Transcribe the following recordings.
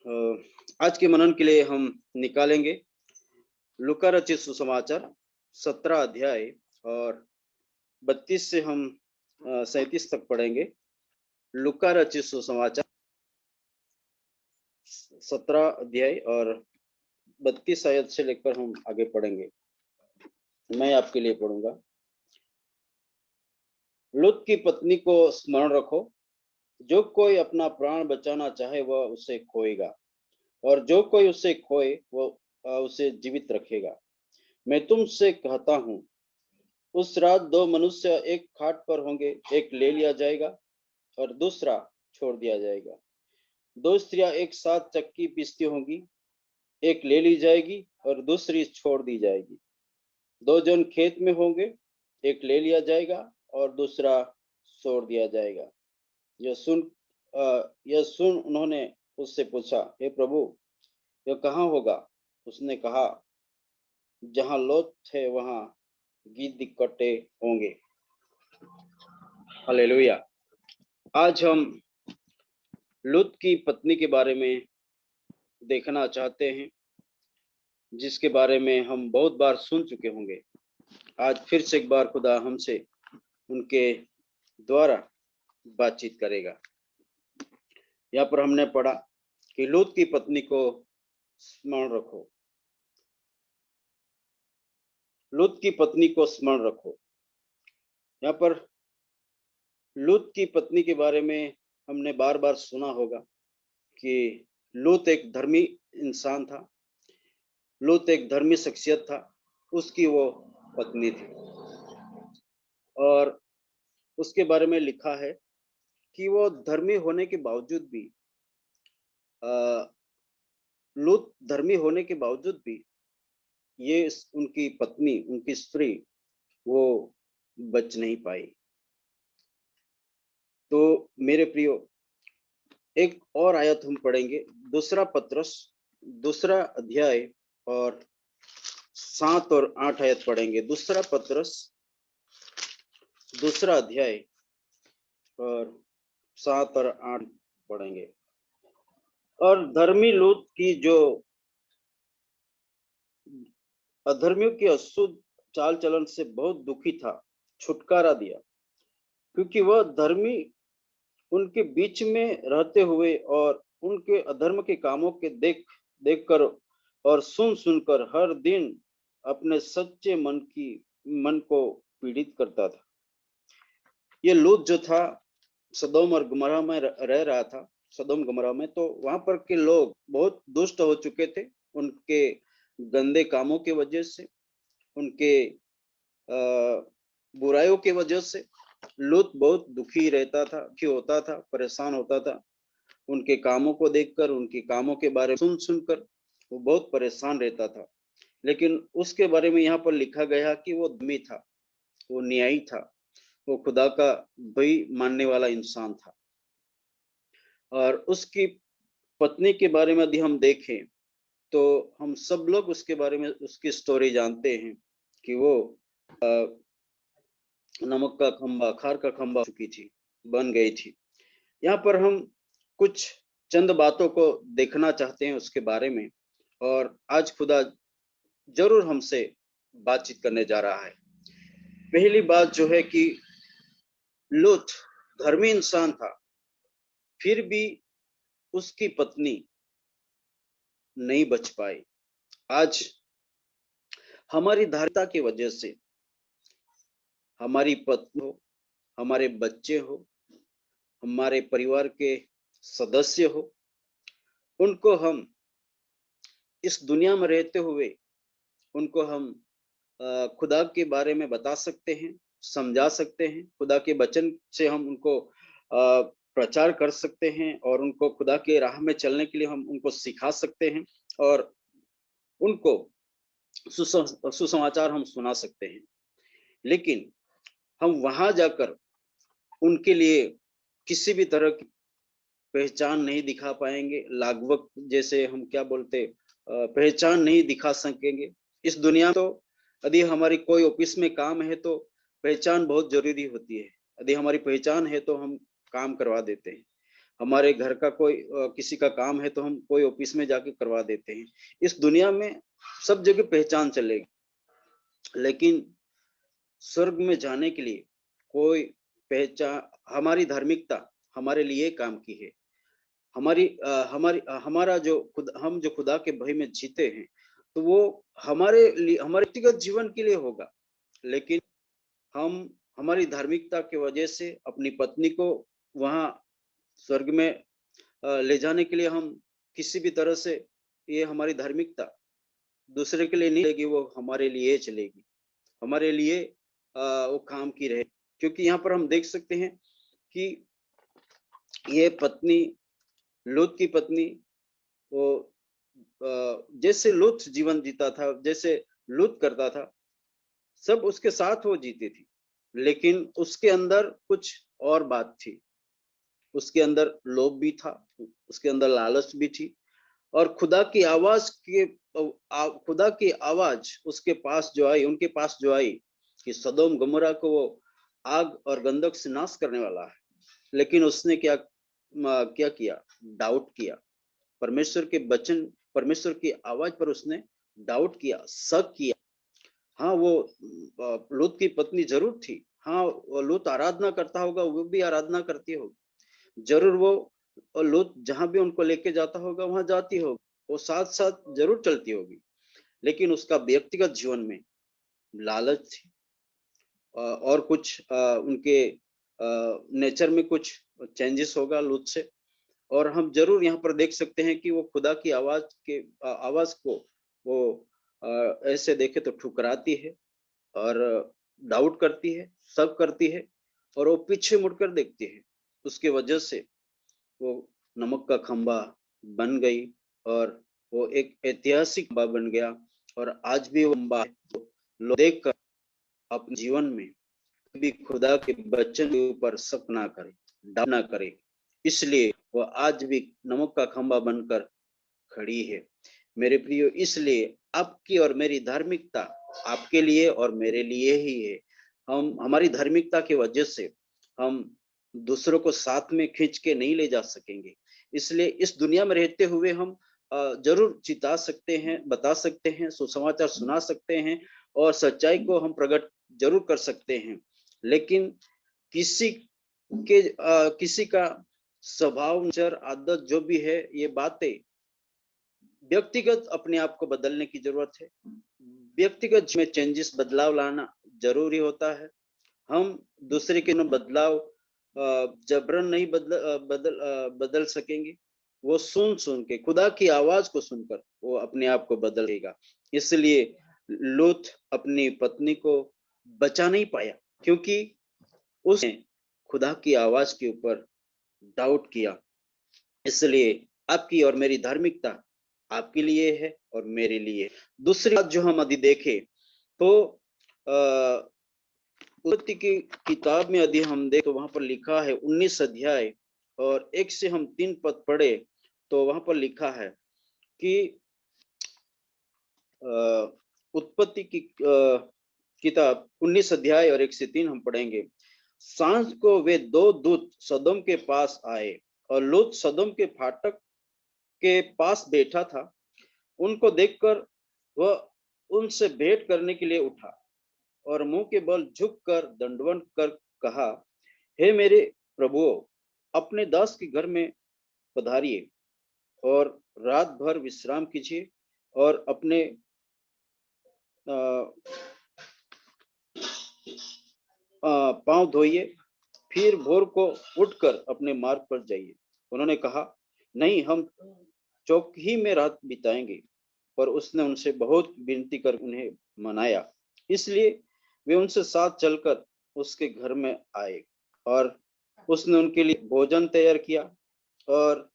आज के मनन के लिए हम निकालेंगे लूका रचित सुसमाचार 17 अध्याय और 32 से हम 37 तक पढ़ेंगे। लूका रचित सुसमाचार 17 अध्याय और 32 आयत से लेकर हम आगे पढ़ेंगे। मैं आपके लिए पढ़ूंगा। लूत की पत्नी को स्मरण रखो, जो कोई अपना प्राण बचाना चाहे वह उसे खोएगा, और जो कोई उसे खोए वह उसे जीवित रखेगा। मैं तुमसे कहता हूँ, उस रात दो मनुष्य एक खाट पर होंगे, एक ले लिया जाएगा और दूसरा छोड़ दिया जाएगा। दो स्त्रियां एक साथ चक्की पीसती होंगी, एक ले ली जाएगी और दूसरी छोड़ दी जाएगी। दो जन खेत में होंगे, एक ले लिया जाएगा और दूसरा छोड़ दिया जाएगा। यह सुन उन्होंने उससे पूछा, हे प्रभु, यह कहाँ होगा? उसने कहा, जहां लोथ है वहां गिद्ध इकट्ठे होंगे। हालेलुया। आज हम लूत की पत्नी के बारे में देखना चाहते हैं, जिसके बारे में हम बहुत बार सुन चुके होंगे। आज फिर से एक बार खुदा हमसे उनके द्वारा बातचीत करेगा। यहाँ पर हमने पढ़ा कि लूत की पत्नी को स्मरण रखो। लूत की पत्नी को स्मरण रखो। यहाँ पर लूत की पत्नी के बारे में हमने बार बार सुना होगा कि लूत एक धर्मी इंसान था, लूत एक धर्मी शख्सियत था, उसकी वो पत्नी थी। और उसके बारे में लिखा है कि वो धर्मी होने के बावजूद भी, लूत धर्मी होने के बावजूद भी ये उनकी पत्नी, उनकी स्त्री वो बच नहीं पाई। तो मेरे प्रियो, एक और आयत हम पढ़ेंगे, दूसरा पत्रस दूसरा अध्याय और 7 और 8 आयत पढ़ेंगे। दूसरा पत्रस दूसरा अध्याय और 7 और 8 पढ़ेंगे। और धर्मी लूत की जो अधर्मियों की अशुद्ध चाल चलन से बहुत दुखी था, छुटकारा दिया, क्योंकि वह धर्मी उनके बीच में रहते हुए और उनके अधर्म के कामों के देख कर और सुन सुनकर हर दिन अपने सच्चे मन को पीड़ित करता था। ये लूत जो था, सदोम और गमोरा में रह रहा था। सदोम गमोरा में तो वहां पर के लोग बहुत दुष्ट हो चुके थे, उनके गंदे कामों की वजह से, उनके बुराइयों की वजह से लूत बहुत दुखी रहता था, दुखी होता था, परेशान होता था। उनके कामों को देखकर, उनके कामों के बारे में सुन सुनकर वो बहुत परेशान रहता था। लेकिन उसके बारे में यहाँ पर लिखा गया कि वो धर्मी था, वो न्यायी था, वो खुदा का भय मानने वाला इंसान था। और उसकी पत्नी के बारे में यदि हम देखें तो हम सब लोग उसके बारे में, उसकी स्टोरी जानते हैं कि वो नमक का खंबा, खार का खंबा चुकी थी, बन गई थी। यहाँ पर हम कुछ चंद बातों को देखना चाहते हैं उसके बारे में, और आज खुदा जरूर हमसे बातचीत करने जा रहा है। पहली बात जो है कि लूत धर्मी इंसान था, फिर भी उसकी पत्नी नहीं बच पाई। आज हमारी धार्मिकता की वजह से हमारी पत्नी हो, हमारे बच्चे हो, हमारे परिवार के सदस्य हो, उनको हम इस दुनिया में रहते हुए उनको हम खुदा के बारे में बता सकते हैं, समझा सकते हैं। खुदा के वचन से हम उनको प्रचार कर सकते हैं और उनको खुदा के राह में चलने के लिए हम उनको सिखा सकते हैं और उनको सुसमाचार हम सुना सकते हैं। लेकिन हम वहां जाकर उनके लिए किसी भी तरह की पहचान नहीं दिखा पाएंगे। लागवक जैसे हम क्या बोलते, पहचान नहीं दिखा सकेंगे। इस दुनिया तो यदि हमारी कोई ऑफिस में काम है तो पहचान बहुत जरूरी होती है। यदि हमारी पहचान है तो हम काम करवा देते हैं। हमारे घर का कोई किसी का काम है तो हम कोई ऑफिस में जाके करवा देते हैं। इस दुनिया में सब जगह पहचान चलेगी, लेकिन स्वर्ग में जाने के लिए कोई पहचान, हमारी धार्मिकता हमारे लिए काम की है। हमारा जो हम जो खुदा के भय में जीते हैं, तो वो हमारे लिए, हमारे व्यक्तिगत जीवन के लिए होगा। लेकिन हम हमारी धार्मिकता की वजह से अपनी पत्नी को वहां स्वर्ग में ले जाने के लिए हम किसी भी तरह से, ये हमारी धार्मिकता दूसरे के लिए नहीं चलेगी, वो हमारे लिए चलेगी, हमारे लिए वो काम की रहे। क्योंकि यहाँ पर हम देख सकते हैं कि ये पत्नी, लूत की पत्नी, वो जैसे लूत जीवन जीता था, जैसे लूत करता था, सब उसके साथ वो जीती थी, लेकिन उसके अंदर कुछ और बात थी। उसके अंदर लोभ भी था, उसके अंदर लालच भी थी, और खुदा की आवाज उसके पास जो आई, उनके पास जो आई कि सदोम गमोरा को वो आग और गंधक से नाश करने वाला है, लेकिन उसने क्या किया? डाउट किया। परमेश्वर के वचन, परमेश्वर की आवाज पर उसने डाउट किया, शक किया। हाँ, वो लूत की पत्नी जरूर थी। हाँ, वो लूत आराधना करता होगा, वो भी आराधना करती होगी जरूर। वो लूत जहां भी उनको लेके जाता होगा वहां जाती होगी, वो साथ साथ जरूर चलती होगी, लेकिन उसका व्यक्तिगत जीवन में लालच थी, और कुछ उनके नेचर में कुछ चेंजेस होगा लूत से। और हम जरूर यहाँ पर देख सकते हैं कि वो खुदा की आवाज को वो ऐसे देखे तो ठुकराती है, और डाउट करती है, शक करती है, और वो पीछे मुड़कर देखती है। उसके वजह से वो नमक का खंबा बन गई, और वो एक ऐतिहासिक खंबा बन गया। और आज भी वो खंबा लोग देख कर अपने जीवन में भी खुदा के वचन के ऊपर शक ना करे, डाउट ना करे, इसलिए वो आज भी नमक का खंबा बनकर खड़ी है। मेरे प्रियो, इसलिए आपकी और मेरी धार्मिकता आपके लिए और मेरे लिए ही है। हम हमारी धार्मिकता की वजह से हम दूसरों को साथ में खींच के नहीं ले जा सकेंगे। इसलिए इस दुनिया में रहते हुए हम जरूर चिता सकते हैं, बता सकते हैं, सुसमाचार सुना सकते हैं, और सच्चाई को हम प्रकट जरूर कर सकते हैं। लेकिन किसी का स्वभाव, नजर, आदत जो भी है, ये बातें व्यक्तिगत अपने आप को बदलने की जरूरत है। व्यक्तिगत में चेंजेस, बदलाव लाना जरूरी होता है। हम दूसरे के बदलाव जबरन नहीं बदल सकेंगे। वो सुन के, खुदा की आवाज को सुनकर वो अपने आप को बदलेगा। इसलिए लूत अपनी पत्नी को बचा नहीं पाया, क्योंकि उसने खुदा की आवाज के ऊपर डाउट किया। इसलिए आपकी और मेरी धार्मिकता आपके लिए है और मेरे लिए। दूसरी बात जो हम यदि देखें तो उत्पत्ति की किताब में यदि हम देखें तो वहां पर लिखा है 19 अध्याय और 1 से हम 3 पद पढ़े, तो वहां पर लिखा है कि उत्पत्ति की किताब 19 अध्याय और 1 से 3 हम पढ़ेंगे। सांझ को वे 2 दूत सदोम के पास आए, और लूत सदोम के फाटक के पास बैठा था। उनको देखकर वह उनसे भेंट करने के लिए उठा, और मुंह के बल झुककर दंडवत कर कहा, हे मेरे प्रभुओं, अपने दास के घर में पधारिए और रात भर विश्राम कीजिए, और अपने पांव धोइए, फिर भोर को उठकर अपने मार्ग पर जाइए। उन्होंने कहा, नहीं, हम चौक ही में रात बिताएंगे। पर उसने उनसे बहुत विनती कर उन्हें मनाया, इसलिए वे उनसे साथ चलकर उसके घर में आए, और उसने उनके लिए भोजन तैयार किया और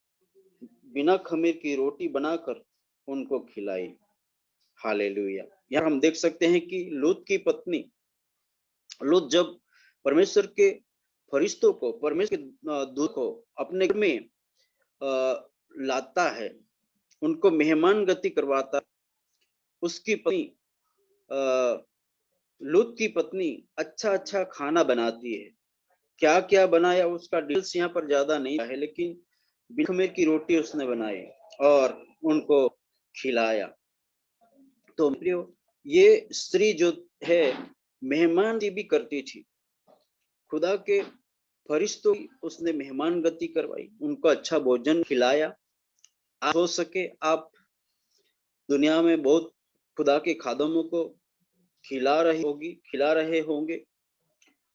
बिना खमीर की रोटी बनाकर उनको खिलाई। हालेलुया। यहाँ हम देख सकते हैं कि लूत की पत्नी, लूत जब परमेश्वर के फरिश्तों को, परमेश्वर के दूत को अपने घर में लाता है, उनको मेहमान गति करवाता, उसकी पत्नी लूत की पत्नी अच्छा अच्छा खाना बनाती है। क्या क्या बनाया उसका डिटेल्स यहाँ पर ज्यादा नहीं है, लेकिन बिन खमीर की रोटी उसने बनाई और उनको खिलाया। तो प्रियो, ये स्त्री जो है मेहमान भी करती थी। खुदा के फरिश्तों की उसने मेहमान गति करवाई, उनको अच्छा भोजन खिलाया। हो सके आप दुनिया में बहुत खुदा के खादमों को खिला रहे होंगे,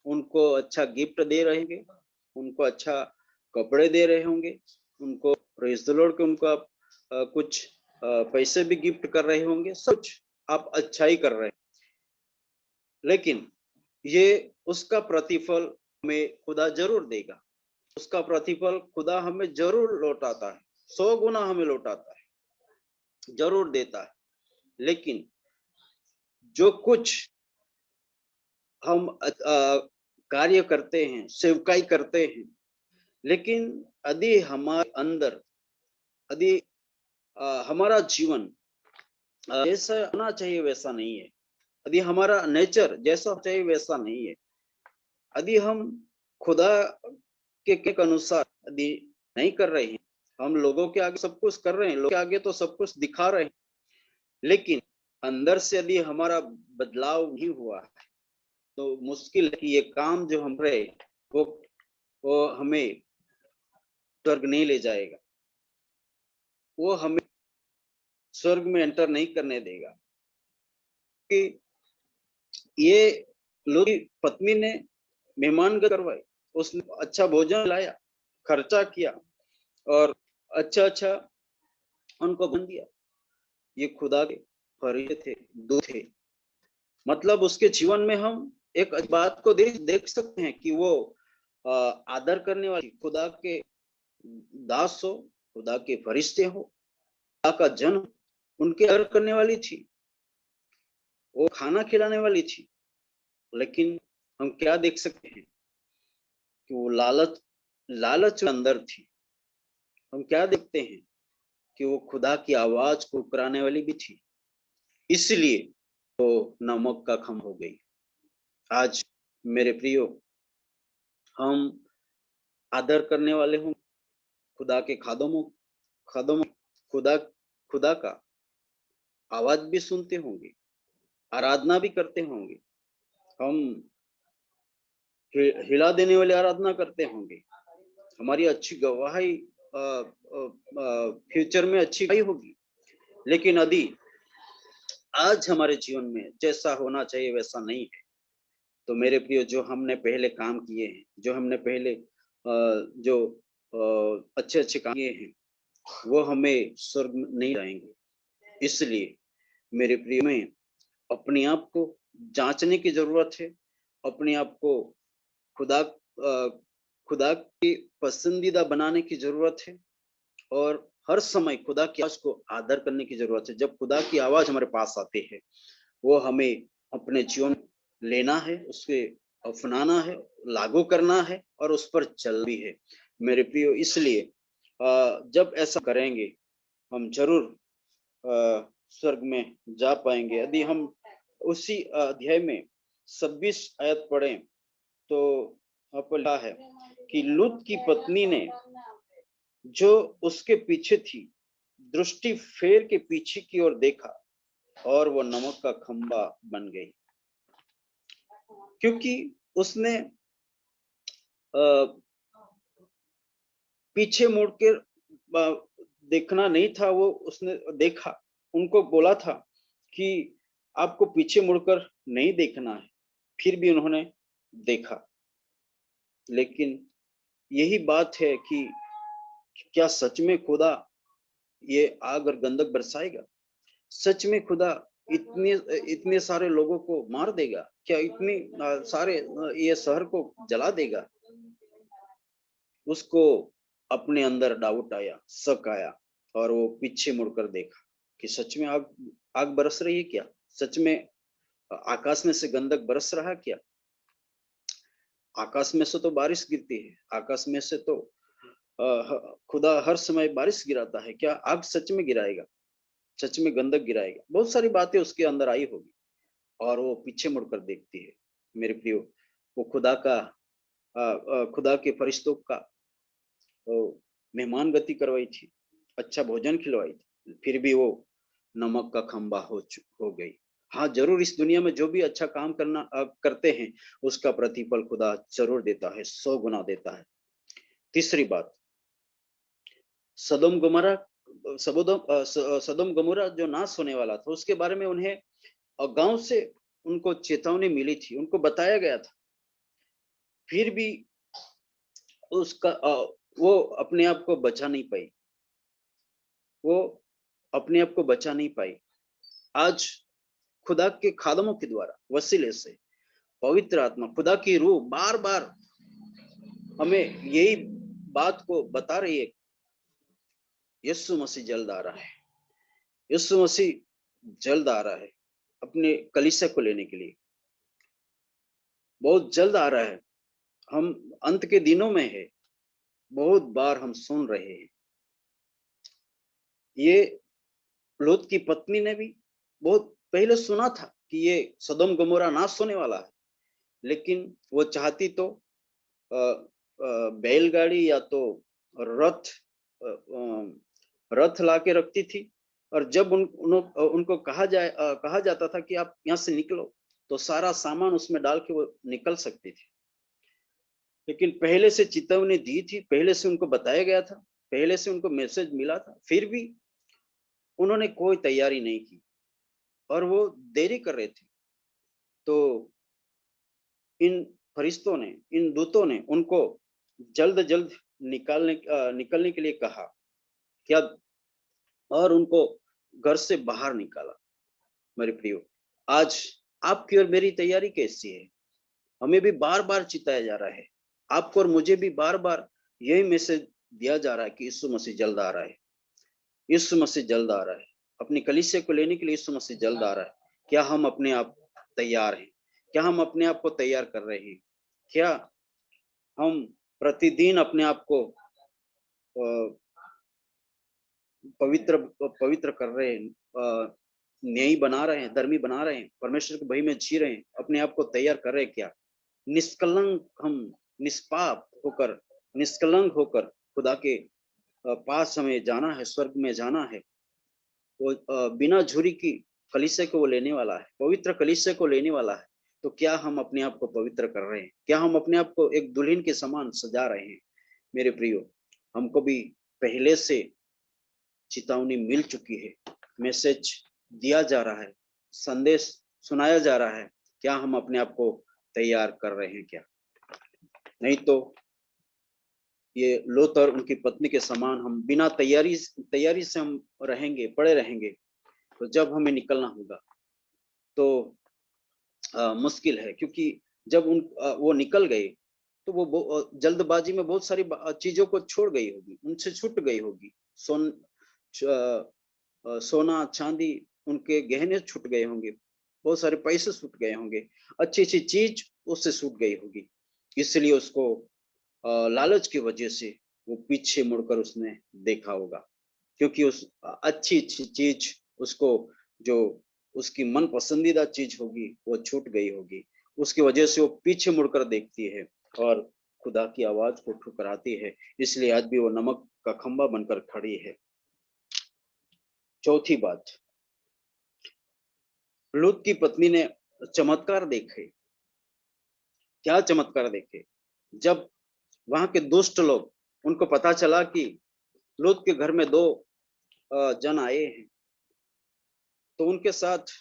उनको अच्छा गिफ्ट दे रहे होंगे, उनको अच्छा कपड़े दे रहे होंगे, उनको प्रेज द लॉर्ड के उनको आप कुछ पैसे भी गिफ्ट कर रहे होंगे, सब कुछ आप अच्छा ही कर रहे हैं। लेकिन ये उसका प्रतिफल हमें खुदा जरूर देगा। उसका प्रतिफल खुदा हमें जरूर लौटाता है, 100 गुना हमें लौटाता है, जरूर देता है। लेकिन जो कुछ हम कार्य करते हैं, सेवकाई करते हैं, लेकिन यदि हमारे अंदर, यदि हमारा जीवन जैसा होना चाहिए वैसा नहीं है, यदि हमारा नेचर जैसा चाहिए वैसा नहीं है, यदि हम खुदा के अनुसार यदि नहीं कर रहे हैं, हम लोगों के आगे सब कुछ कर रहे हैं, लोगों के आगे तो सब कुछ दिखा रहे हैं, लेकिन अंदर से यदि हमारा बदलाव नहीं हुआ है, तो मुश्किल है कि ये काम जो हम रहे वो हमें स्वर्ग नहीं ले जाएगा, वो हमें स्वर्ग में एंटर नहीं करने देगा। कि ये लोग की पत्नी ने मेहमान करवाई, उसने अच्छा भोजन लाया, खर्चा किया और अच्छा अच्छा उनको बन दिया। ये खुदा के फरिश्ते थे, दूत थे। मतलब उसके जीवन में हम एक बात को देख सकते हैं कि वो आदर करने वाली, खुदा के दास हो, खुदा के फरिश्ते हो, खुदा का जन उनके आदर करने वाली थी, वो खाना खिलाने वाली थी। लेकिन हम क्या देख सकते हैं कि वो लालच अंदर थी। हम क्या देखते हैं कि वो खुदा की आवाज को कराने वाली भी थी, इसलिए वो नमक का खम हो गई। आज मेरे प्रियो, हम आदर करने वाले हों खुदा के खादमों, खुदा खुदा का आवाज भी सुनते होंगे, आराधना भी करते होंगे, हम हिला देने वाली आराधना करते होंगे, हमारी अच्छी गवाही फ्यूचर में अच्छी गवाही होगी। लेकिन यदि आज हमारे जीवन में जैसा होना चाहिए वैसा नहीं है, तो मेरे प्रियो, जो हमने पहले काम किए हैं, जो हमने पहले जो अच्छे अच्छे काम किए हैं, वो हमें स्वर्ग नहीं जाएंगे। इसलिए मेरे प्रिय में अपने आप को जांचने की जरूरत है, अपने आप को खुदा खुदा की पसंदीदा बनाने की जरूरत है, और हर समय खुदा की आवाज को आदर करने की जरूरत है। जब खुदा की आवाज हमारे पास आती है, वो हमें अपने जीवन लेना है, उसके अपनाना है, लागू करना है और उस पर चल भी है मेरे प्रियो। इसलिए जब ऐसा करेंगे, हम जरूर स्वर्ग में जा पाएंगे। यदि हम उसी अध्याय में 26 आयत पढ़ें, तो लिखा है कि लूत की पत्नी ने जो उसके पीछे थी, दृष्टि फेर के पीछे की ओर देखा और वो नमक का खंबा बन गई, क्योंकि उसने पीछे मुड़कर देखना नहीं था। वो उसने देखा, उनको बोला था कि आपको पीछे मुड़कर नहीं देखना है, फिर भी उन्होंने देखा। लेकिन यही बात है कि क्या सच में खुदा ये आग और गंधक बरसाएगा? सच में खुदा इतने इतने सारे लोगों को मार देगा क्या? इतने सारे ये शहर को जला देगा? उसको अपने अंदर डाउट आया, शक आया, और वो पीछे मुड़कर देखा कि सच में आग आग बरस रही है क्या? सच में आकाश में से गंधक बरस रहा क्या? आकाश में से तो बारिश गिरती है, आकाश में से तो खुदा हर समय बारिश गिराता है, क्या आग सच में गिराएगा? सच में गंधक गिराएगा? बहुत सारी बातें उसके अंदर आई होगी, और वो पीछे मुड़कर देखती है मेरे प्रियो। वो खुदा का खुदा के फरिश्तों का मेहमान गति करवाई थी, अच्छा भोजन खिलवाई थी, फिर भी वो नमक का खंबा हो गई। हाँ, जरूर इस दुनिया में जो भी अच्छा काम करते हैं, उसका प्रतिफल खुदा जरूर देता है, 100 गुना देता है। तीसरी बात, सदोम गमोरा सदोम गमोरा जो नाश होने वाला था, उसके बारे में उन्हें गांव से उनको चेतावनी मिली थी, उनको बताया गया था। फिर भी वो अपने आप को बचा नहीं पाई, वो अपने आप को बचा नहीं पाई। आज खुदा के खादमों के द्वारा, वसीले से, पवित्र आत्मा, खुदा की रूह बार बार हमें यही बात को बता रही है, यीशु मसीह जल्द आ रहा है, यीशु मसीह जल्द आ रहा है अपने कलीसिया को लेने के लिए, बहुत जल्द आ रहा है। हम अंत के दिनों में है, बहुत बार हम सुन रहे हैं। ये लूत की पत्नी ने भी बहुत पहले सुना था कि ये सदोम गमोरा नाश होने वाला है, लेकिन वो चाहती तो बैलगाड़ी या तो रथ रथ ला के रखती थी, और जब उनको कहा जाता था कि आप यहाँ से निकलो, तो सारा सामान उसमें डाल के वो निकल सकती थी। लेकिन पहले से चेतावनी दी थी, पहले से उनको बताया गया था, पहले से उनको मैसेज मिला था, फिर भी उन्होंने कोई तैयारी नहीं की और वो देरी कर रहे थे। तो इन फरिश्तों ने, इन दूतों ने उनको जल्द जल्द निकलने के लिए कहा क्या, और उनको घर से बाहर निकाला। मेरे प्रियो, आज आपकी और मेरी तैयारी कैसी है? हमें भी बार बार चिताया जा रहा है, आपको और मुझे भी बार बार यही मैसेज दिया जा रहा है कि यीशु मसीह जल्द आ रहा है, यीशु मसीह जल्द आ रहा है, अपनी कलीसिया को लेने के लिए यीशु मसीह जल्द आ रहा है। क्या हम अपने आप तैयार हैं? क्या हम अपने आप को तैयार कर रहे हैं? क्या हम प्रतिदिन अपने आप को पवित्र पवित्र कर रहे हैं, न्यायी बना रहे हैं, धर्मी बना रहे हैं, परमेश्वर के भय में जी रहे हैं, अपने आप को तैयार कर रहे हैं? क्या निष्कलंक, हम निष्पाप होकर, निष्कलंक होकर खुदा के पास हमें जाना है, स्वर्ग में जाना है। वो बिना झुरी की कलीसिया को वो लेने वाला है, पवित्र कलीसिया को लेने वाला है। तो क्या हम अपने आप को पवित्र कर रहे हैं? क्या हम अपने आप को एक दुल्हन के समान सजा रहे हैं? मेरे प्रियो, हमको भी पहले से चेतावनी मिल चुकी है, मैसेज दिया जा रहा है, संदेश सुनाया जा रहा है। क्या हम अपने आप को तैयार कर रहे हैं? क्या नहीं तो ये लोत और उनकी पत्नी के समान हम बिना तैयारी से हम रहेंगे, पड़े रहेंगे, तो जब हमें निकलना होगा तो मुश्किल है। क्योंकि जब वो निकल गए तो वो जल्दबाजी में बहुत सारी चीजों को छोड़ गई होगी, उनसे छूट गई होगी। सोना चांदी, उनके गहने छूट गए होंगे, बहुत सारे पैसे छूट गए होंगे, अच्छी अच्छी चीज उससे छूट गई होगी। इसलिए उसको लालच की वजह से वो पीछे मुड़कर उसने देखा होगा, क्योंकि उस अच्छी अच्छी चीज उसको, जो उसकी मन पसंदीदा चीज होगी, वो छूट गई होगी। उसकी वजह से वो पीछे मुड़कर देखती है और खुदा की आवाज को ठुकराती है। इसलिए आज भी वो नमक का खंबा बनकर खड़ी है। चौथी बात, लूत की पत्नी ने चमत्कार देखे। क्या चमत्कार देखे? जब वहां के दुष्ट लोग, उनको पता चला कि लूत के घर में दो जन आए हैं, तो उनके साथ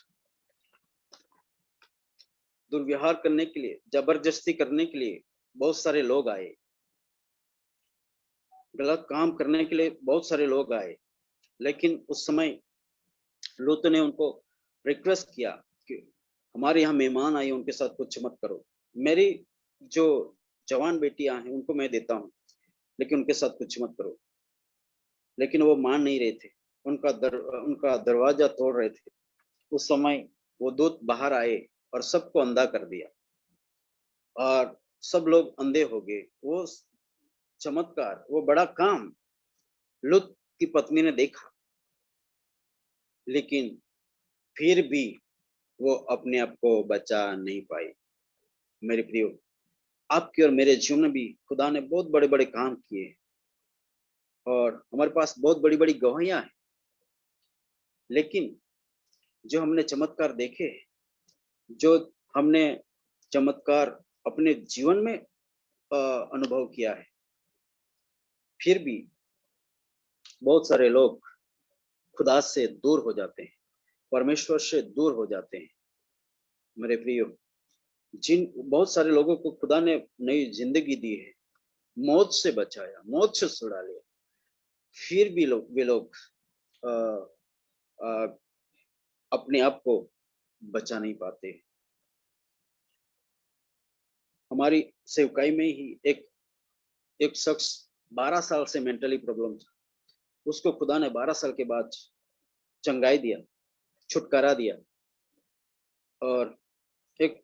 दुर्व्यवहार करने के लिए, जबरदस्ती करने के लिए बहुत सारे लोग आए, गलत काम करने के लिए बहुत सारे लोग आए। लेकिन उस समय लूत ने उनको रिक्वेस्ट किया कि हमारे यहाँ मेहमान आए, उनके साथ कुछ मत करो, मेरी जो जवान बेटियां हैं उनको मैं देता हूँ, लेकिन उनके साथ कुछ मत करो। लेकिन वो मान नहीं रहे थे, उनका दरवाजा तोड़ रहे थे। उस समय वो दूत बाहर आए और सबको अंधा कर दिया और सब लोग अंधे हो गए। वो चमत्कार, वो बड़ा काम लूत की पत्नी ने देखा, लेकिन फिर भी वो अपने आप को बचा नहीं पाई। मेरे प्रियो, आपके और मेरे जीवन में भी खुदा ने बहुत बड़े बड़े काम किए और हमारे पास बहुत बड़ी बड़ी गवाहियां हैं, लेकिन जो हमने चमत्कार देखे, जो हमने चमत्कार अपने जीवन में अनुभव किया है, फिर भी बहुत सारे लोग खुदा से दूर हो जाते हैं, परमेश्वर से दूर हो जाते हैं। मेरे प्रियो, जिन बहुत सारे लोगों को खुदा ने नई जिंदगी दी है, मौत से बचाया, मौत से छुड़ा लिया, फिर भी वे लोग अ, अ, अपने आप को बचा नहीं पाते। हमारी सेवकाई में ही एक एक शख्स 12 साल से मेंटली प्रॉब्लम था, उसको खुदा ने 12 साल के बाद चंगाई दिया, छुटकारा दिया, और एक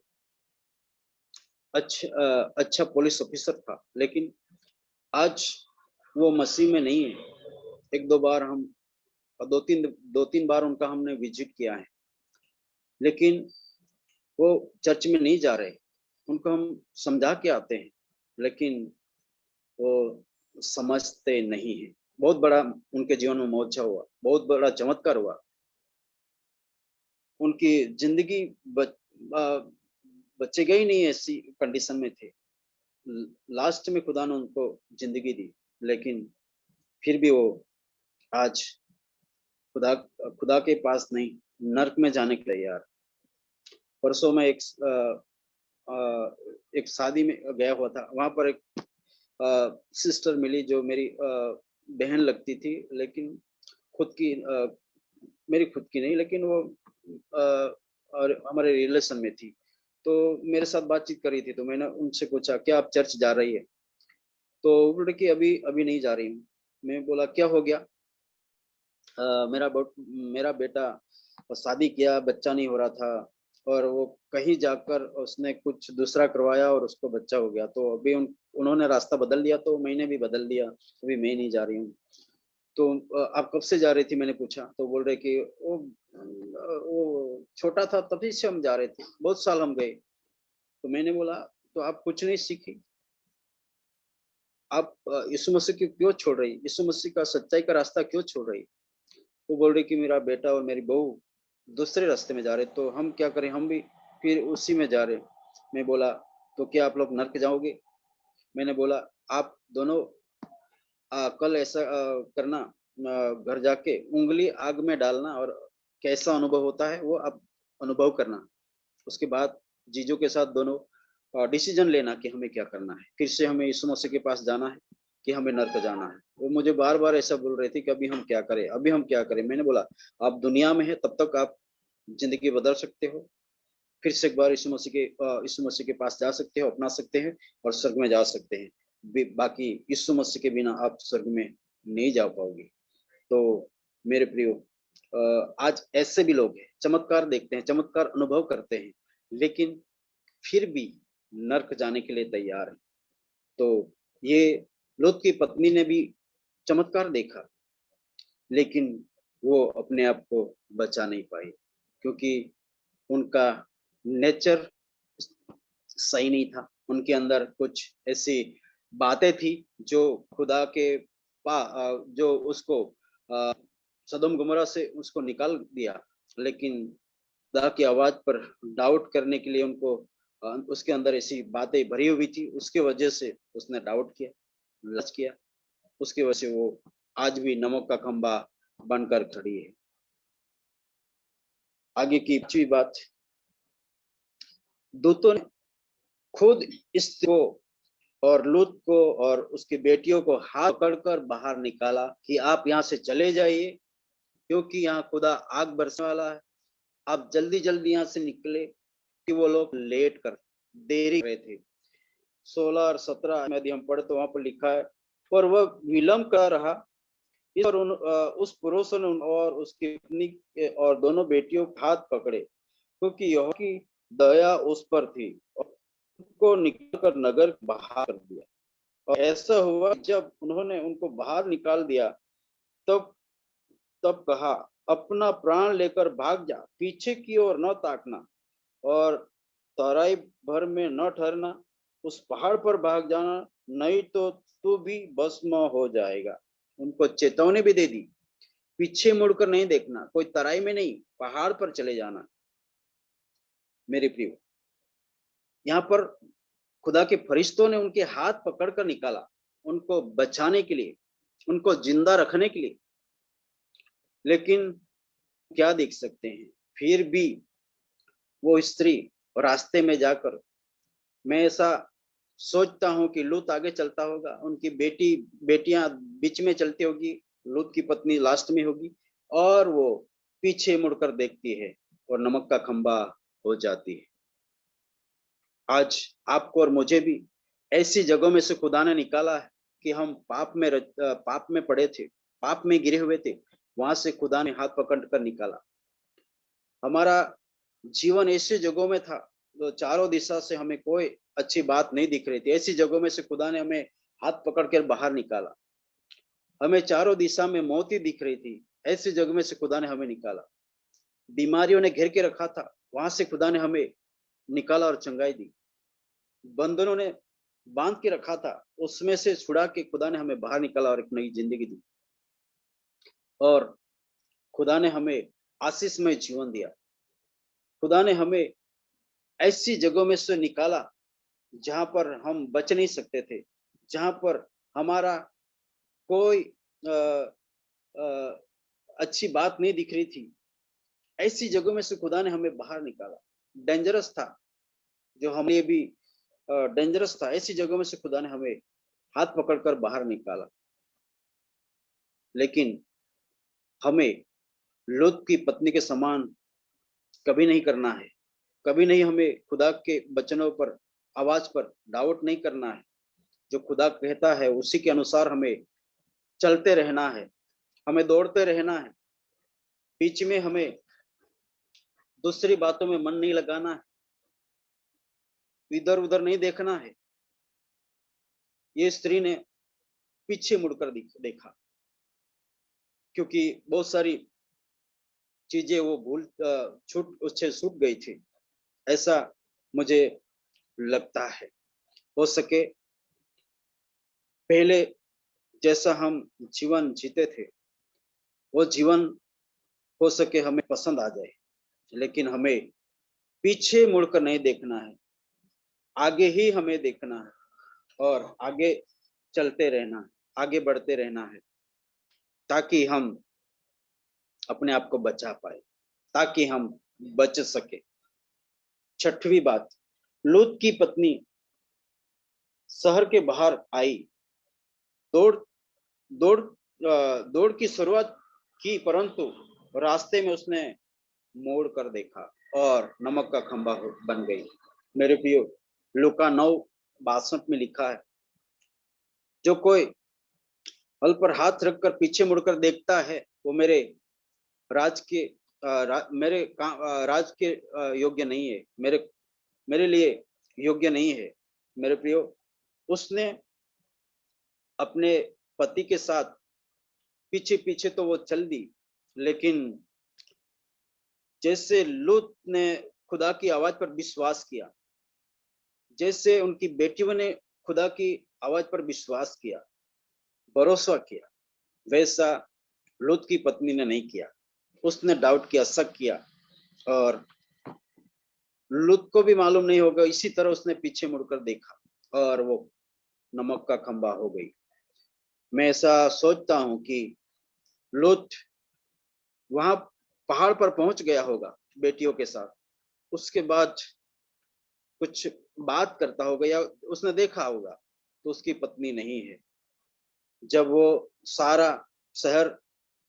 अच्छा पुलिस ऑफिसर था। लेकिन आज वो मसीह में नहीं है। एक दो बार हम दो तीन बार उनका हमने विजिट किया है, लेकिन वो चर्च में नहीं जा रहे। उनको हम समझा के आते हैं, लेकिन वो समझते नहीं है। बहुत बड़ा उनके जीवन में मोर्चा हुआ, बहुत बड़ा चमत्कार हुआ। उनकी जिंदगी बचे गई नहीं, ऐसी कंडीशन में थे। लास्ट में खुदा ने उनको जिंदगी दी, लेकिन फिर भी वो आज खुदा खुदा के पास नहीं, नर्क में जाने के लिए यार। परसों में एक शादी में गया हुआ था। वहां पर एक सिस्टर मिली जो मेरी बहन लगती थी, लेकिन खुद की मेरी खुद की नहीं, लेकिन वो और हमारे रिलेशन में थी। तो मेरे साथ बातचीत कर रही थी, तो मैंने उनसे पूछा क्या आप चर्च जा रही है? तो बोले कि अभी अभी नहीं जा रही हूँ। मैं बोला क्या हो गया? मेरा बेटा शादी किया, बच्चा नहीं हो रहा था, और वो कहीं जाकर उसने कुछ दूसरा करवाया और उसको बच्चा हो गया। तो अभी उन्होंने रास्ता बदल लिया, तो मैंने भी बदल दिया, अभी मैं नहीं जा रही हूँ। तो आप कब से जा रही थी, मैंने पूछा। तो बोल रहे कि वो छोटा था तभी से हम जा रहे थे, बहुत साल हम गए। तो मैंने बोला तो आप कुछ नहीं सीखी? आप यीशु मसीह को क्यों छोड़ रही, यीशु मसीह का सच्चाई का रास्ता क्यों छोड़ रही? वो बोल रही कि मेरा बेटा और मेरी बहू दूसरे रास्ते में जा रहे, तो हम क्या करें, हम भी फिर उसी में जा रहे। मैं बोला तो क्या आप लोग नर्क जाओगे? मैंने बोला आप दोनों कल ऐसा करना, घर जाके उंगली आग में डालना, और कैसा अनुभव होता है वो आप अनुभव करना। उसके बाद जीजू के साथ दोनों डिसीजन लेना कि हमें क्या करना है, फिर से हमें यीशु मसीह के पास जाना है कि हमें नर्क जाना है। वो मुझे बार बार ऐसा बोल रहे थे कि अभी हम क्या करें, अभी हम क्या करें। मैंने बोला आप दुनिया में है तब तक आप जिंदगी बदल सकते हो, फिर से एक बार यीशु मसीह के पास जा सकते हो, अपना सकते हैं और स्वर्ग में जा सकते हैं। बाकी यीशु मसीह के बिना आप स्वर्ग में नहीं जा पाओगे। तो मेरे प्रियो, आज ऐसे भी लोग हैं, चमत्कार देखते हैं, चमत्कार अनुभव करते हैं, लेकिन फिर भी नर्क जाने के लिए तैयार है। तो ये लूत की पत्नी ने भी चमत्कार देखा, लेकिन वो अपने आप को बचा नहीं पाई, क्योंकि उनका नेचर सही नहीं था। उनके अंदर कुछ ऐसी बातें थी जो खुदा के जो उसको सदोम गुमरा से उसको निकाल दिया, लेकिन खुदा की आवाज पर डाउट करने के लिए उनको उसके अंदर ऐसी बातें भरी हुई थी, उसके वजह से उसने डाउट किया, लच किया। उसकी वजह से वो आज भी नमक का खंबा बनकर खड़ी है। आगे की पिछली बात, दूतों ने खुद इस को और लूत को और उसकी बेटियों को हाथ पकड़कर बाहर निकाला कि आप यहाँ से चले जाइए, क्योंकि यहाँ खुदा आग बरसने वाला है। आप जल्दी जल्दी यहाँ से निकले। कि वो लोग लेट कर देरी कर रहे थे। 16 और 17 में यदि हम पढ़े तो वहां पर लिखा है, और वह विलंब कर रहा। इस पर उस पुरुष ने और उसकी पत्नी और दोनों बेटियों के हाथ पकड़े, क्योंकि यहोवा की दया उस पर थी, और उनको निकलकर नगर बाहर कर दिया। और ऐसा हुआ जब उन्होंने उनको बाहर निकाल दिया, तब तब कहा अपना प्राण लेकर भाग जा, पीछे की ओर न ताकना और तराई भर में न ठहरना, उस पहाड़ पर भाग जाना, नहीं तो तू भी भस्म हो जाएगा। उनको चेतावनी भी दे दी, पीछे मुड़कर नहीं देखना, कोई तराई में नहीं, पहाड़ पर चले जाना। मेरे प्रियो, यहाँ पर खुदा के फरिश्तों ने उनके हाथ पकड़कर निकाला, उनको बचाने के लिए, उनको जिंदा रखने के लिए। लेकिन क्या देख सकते हैं, फिर भी वो स्त्री रास्ते में जाकर, मैं ऐसा सोचता हूं कि लूत आगे चलता होगा, उनकी बेटियां बीच में चलती होगी, लूत की पत्नी लास्ट में होगी, और वो पीछे मुड़कर देखती है और नमक का खंबा हो जाती है। आज आपको और मुझे भी ऐसी जगहों में से खुदा ने निकाला है कि हम पाप में पड़े थे, पाप में गिरे हुए थे, वहां से खुदा ने हाथ पकड़ कर निकाला। हमारा जीवन ऐसी जगहों में था तो चारों दिशा से हमें कोई अच्छी बात नहीं दिख रही थी, ऐसी जगहों में से खुदा ने हमें हाथ पकड़ कर बाहर निकाला। हमें चारों दिशा में मौत ही दिख रही थी, ऐसी जगह में से खुदा ने हमें निकाला। बीमारियों ने घेर के रखा था, वहां से खुदा ने हमें निकाला और चंगाई दी। बंधनों ने बांध के रखा था, उसमें से छुड़ा के खुदा ने हमें बाहर निकाला और एक नई जिंदगी दी। और खुदा ने हमें आशीषमय जीवन दिया। खुदा ने हमें ऐसी जगहों में से निकाला जहां पर हम बच नहीं सकते थे, जहां पर हमारा कोई आ, आ, अच्छी बात नहीं दिख रही थी। ऐसी जगहों में से खुदा ने हमें बाहर निकाला। डेंजरस था, जो हमें भी डेंजरस था, ऐसी जगहों में से खुदा ने हमें हाथ पकड़कर बाहर निकाला। लेकिन हमें लूत की पत्नी के समान कभी नहीं करना है, कभी नहीं हमें खुदा के वचनों पर, आवाज पर डाउट नहीं करना है। जो खुदा कहता है उसी के अनुसार हमें चलते रहना है, हमें दौड़ते रहना है। बीच में हमें दूसरी बातों में मन नहीं लगाना है, इधर उधर नहीं देखना है। ये स्त्री ने पीछे मुड़कर देखा, क्योंकि बहुत सारी चीजें वो उससे छूट गई थी, ऐसा मुझे लगता है। हो सके पहले जैसा हम जीवन जीते थे वो जीवन हो सके हमें पसंद आ जाए, लेकिन हमें पीछे मुड़कर नहीं देखना है, आगे ही हमें देखना है और आगे चलते रहना है, आगे बढ़ते रहना है, ताकि हम अपने आप को बचा पाए, ताकि हम बच सके। छठवीं बात, लूत की पत्नी शहर के बाहर आई, दौड़ दौड़ दौड़ की शुरुआत की, परंतु रास्ते में उसने मोड़ कर देखा और नमक का खंबा बन गई। मेरे प्रियो, लूका 9:62 में लिखा है, जो कोई हल पर हाथ रखकर पीछे मुड़कर देखता है वो मेरे राज के राज के योग्य नहीं है, मेरे लिए योग्य नहीं है। मेरे प्रियो, उसने अपने पति के साथ पीछे पीछे तो वो चल दी, लेकिन जैसे लूत ने खुदा की आवाज पर विश्वास किया, जैसे उनकी बेटियों ने खुदा की आवाज पर विश्वास किया, भरोसा किया, वैसा लूत की पत्नी ने नहीं किया। उसने डाउट किया, शक किया, और लूत को भी मालूम नहीं होगा, इसी तरह उसने पीछे मुड़कर देखा और वो नमक का खंबा हो गई। मैं ऐसा सोचता हूं कि लूत वहां पहाड़ पर पहुंच गया होगा बेटियों के साथ, उसके बाद कुछ बात करता होगा या उसने देखा होगा तो उसकी पत्नी नहीं है। जब वो सारा शहर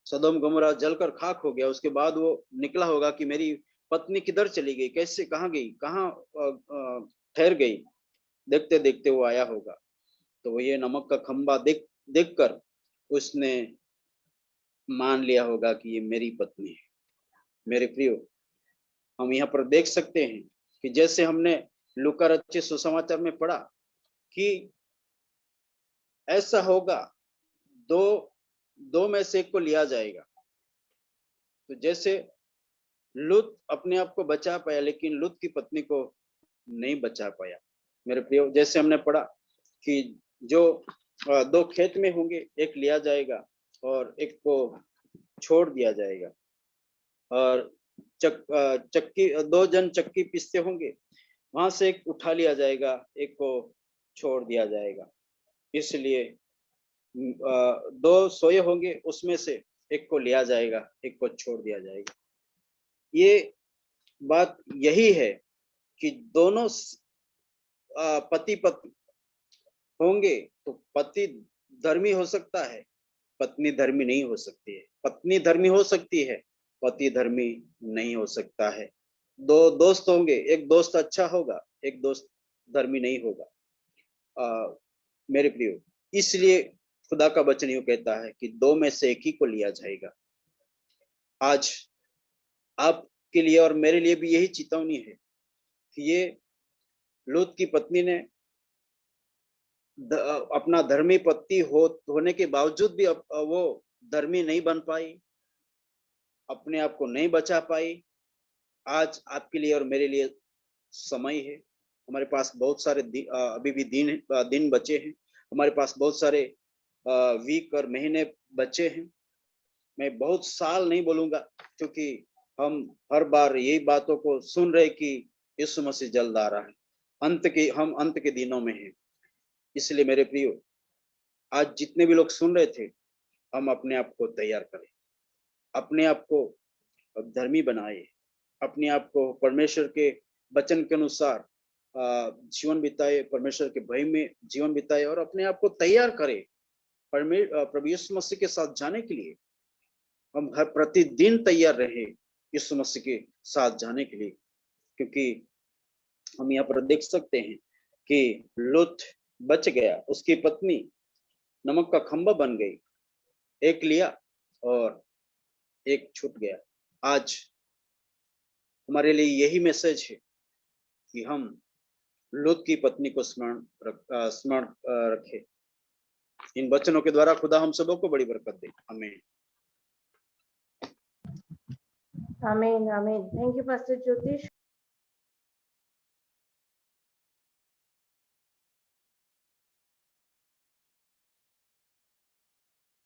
सदोम गमोरा जलकर खाक हो गया, उसके बाद वो निकला होगा कि मेरी पत्नी किधर चली गई, कैसे, कहाँ गई, कहाँ ठहर गई। देखते देखते वो आया होगा, तो वो ये नमक का खंबा देखकर उसने मान लिया होगा कि ये मेरी पत्नी है। मेरे प्रियो, हम यहाँ पर देख सकते हैं कि जैसे हमने लूका रचित सुसमाचार में पढ़ा कि ऐसा होगा, दो दो में से एक को लिया जाएगा। तो जैसे लूत अपने आप को बचा पाया, लेकिन लूत की पत्नी को नहीं बचा पाया। मेरे प्रियो, जैसे हमने पढ़ा कि जो दो खेत में होंगे, एक लिया जाएगा और एक को छोड़ दिया जाएगा। और चक्की, 2 जन चक्की पीसते होंगे, वहां से एक उठा लिया जाएगा, एक को छोड़ दिया जाएगा। इसलिए 2 सोए होंगे, उसमें से एक को लिया जाएगा, एक को छोड़ दिया जाएगा। ये बात यही है कि दोनों पति पत्नी होंगे तो पति धर्मी हो सकता है, पत्नी धर्मी नहीं हो सकती है। पत्नी धर्मी हो सकती है, पति धर्मी नहीं हो सकता है। 2 दोस्त होंगे, एक दोस्त अच्छा होगा, एक दोस्त धर्मी नहीं होगा। मेरे प्रियो, इसलिए खुदा का वचन यूं कहता है कि 2 में से एक ही को लिया जाएगा। आज आपके लिए और मेरे लिए भी यही चेतावनी है कि ये लूत की पत्नी ने अपना धर्मी पति होने के बावजूद भी वो धर्मी नहीं बन पाई, अपने आप को नहीं बचा पाई। आज आपके लिए और मेरे लिए समय है। हमारे पास बहुत सारे अभी भी दिन बचे हैं। हमारे पास बहुत सारे वीक और महीने बचे हैं। मैं बहुत साल नहीं बोलूंगा, क्योंकि हम हर बार यही बातों को सुन रहे कि यीशु मसीह जल्द आ रहा है। हम अंत के दिनों में हैं। इसलिए मेरे प्रियो, आज जितने भी लोग सुन रहे थे, हम अपने आप को तैयार करें, अपने आप को धर्मी बनाए, अपने आप को परमेश्वर के वचन के अनुसार जीवन बिताए, परमेश्वर के भय में जीवन बिताए और अपने आप को तैयार करें प्रभु यीशु मसीह के साथ जाने के लिए। हम हर प्रतिदिन तैयार रहे यीशु मसीह के साथ जाने के लिए, क्योंकि हम यहाँ पर देख सकते हैं कि लूत बच गया, उसकी पत्नी नमक का खंभा बन गई, एक लिया और एक छूट गया। आज हमारे लिए यही मैसेज है कि हम लूत की पत्नी को स्मरण रखें। इन वचनों के द्वारा खुदा हम सबों को बड़ी बरकत दे। आमीन। आमीन आमीन। थैंक यू पास्टर ज्योतिष।